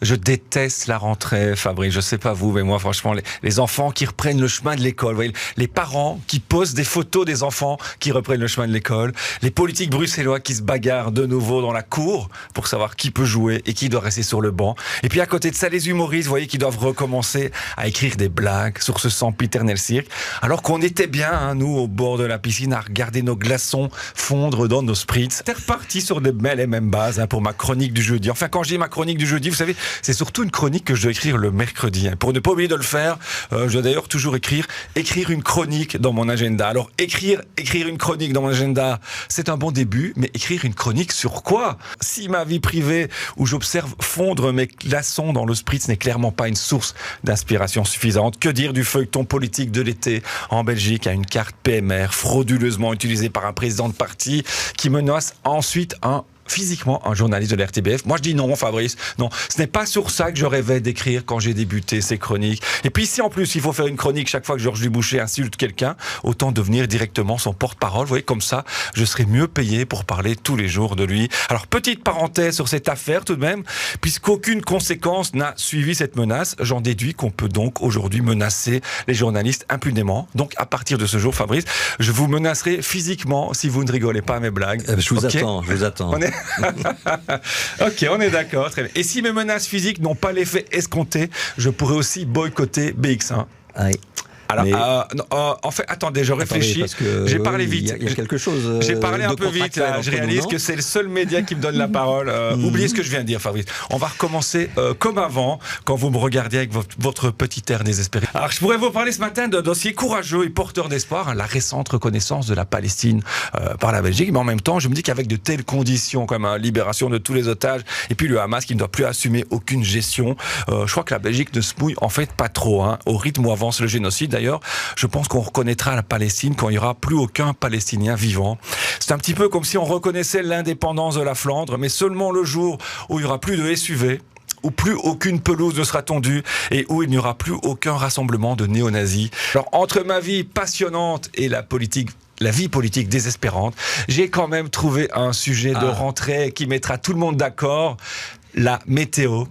Je déteste la rentrée, Fabrice. Je sais pas vous, mais moi, franchement, les enfants qui reprennent le chemin de l'école, vous voyez, les parents qui posent des photos des enfants qui reprennent le chemin de l'école, les politiques bruxellois qui se bagarrent de nouveau dans la cour pour savoir qui peut jouer et qui doit rester sur le banc. Et puis à côté de ça, les humoristes, vous voyez, qui doivent recommencer à écrire des blagues sur ce sempiternel cirque, alors qu'on était bien, hein, nous, au bord de la piscine, à regarder nos glaçons fondre dans nos spritz. C'est reparti sur des belles et mêmes bases, hein, pour ma chronique du jeudi. Enfin, quand je dis ma chronique du jeudi, vous savez, c'est surtout une chronique que je dois écrire le mercredi. Hein. Pour ne pas oublier de le faire, je dois d'ailleurs toujours écrire une chronique dans mon agenda. Alors, écrire une chronique dans mon agenda, c'est un bon début, mais écrire une chronique sur quoi? Si ma vie privée, où j'observe fondre mes glaçons dans le spritz, n'est clairement pas une source d'inspiration suffisante, que dire du feuilleton politique de l'été en Belgique à une carte PMR frauduleusement utilisée par un président de parti qui menace ensuite physiquement un journaliste de l'RTBF. Moi je dis non, Fabrice, non, ce n'est pas sur ça que je rêvais d'écrire quand j'ai débuté ces chroniques. Et puis si en plus il faut faire une chronique chaque fois que Georges Duboucher insulte quelqu'un, autant devenir directement son porte-parole. Vous voyez, comme ça je serai mieux payé pour parler tous les jours de lui. Alors petite parenthèse sur cette affaire tout de même, puisqu'aucune conséquence n'a suivi cette menace, j'en déduis qu'on peut donc aujourd'hui menacer les journalistes impunément. Donc à partir de ce jour, Fabrice, je vous menacerai physiquement si vous ne rigolez pas à mes blagues. Je vous attends. Ok, on est d'accord, très bien. Et si mes menaces physiques n'ont pas l'effet escompté, je pourrais aussi boycotter BX1. Oui. Alors, en fait, attendez, je réfléchis. J'ai parlé vite. Il y a quelque chose. J'ai parlé un peu vite. Là. Je réalise que c'est le seul média qui me donne la parole. Oubliez ce que je viens de dire, Fabrice. On va recommencer comme avant, quand vous me regardez avec votre petit air désespéré. Alors, je pourrais vous parler ce matin d'un dossier courageux et porteur d'espoir, hein, la récente reconnaissance de la Palestine par la Belgique. Mais en même temps, je me dis qu'avec de telles conditions, comme la libération de tous les otages, et puis le Hamas qui ne doit plus assumer aucune gestion, je crois que la Belgique ne se mouille en fait pas trop. Hein, au rythme où avance le génocide, d'ailleurs, je pense qu'on reconnaîtra la Palestine quand il n'y aura plus aucun Palestinien vivant. C'est un petit peu comme si on reconnaissait l'indépendance de la Flandre, mais seulement le jour où il n'y aura plus de SUV, où plus aucune pelouse ne sera tondue et où il n'y aura plus aucun rassemblement de néo-nazis. Alors, entre ma vie passionnante et la vie politique désespérante, j'ai quand même trouvé un sujet de rentrée qui mettra tout le monde d'accord, la météo.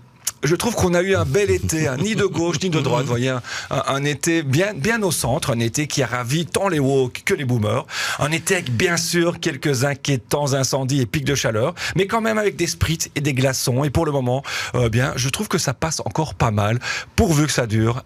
Je trouve qu'on a eu un bel été, hein, ni de gauche ni de droite, vous voyez, un été bien au centre, un été qui a ravi tant les woke que les boomers, un été avec bien sûr quelques inquiétants incendies et pics de chaleur, mais quand même avec des spritz et des glaçons, et pour le moment, je trouve que ça passe encore pas mal, pourvu que ça dure.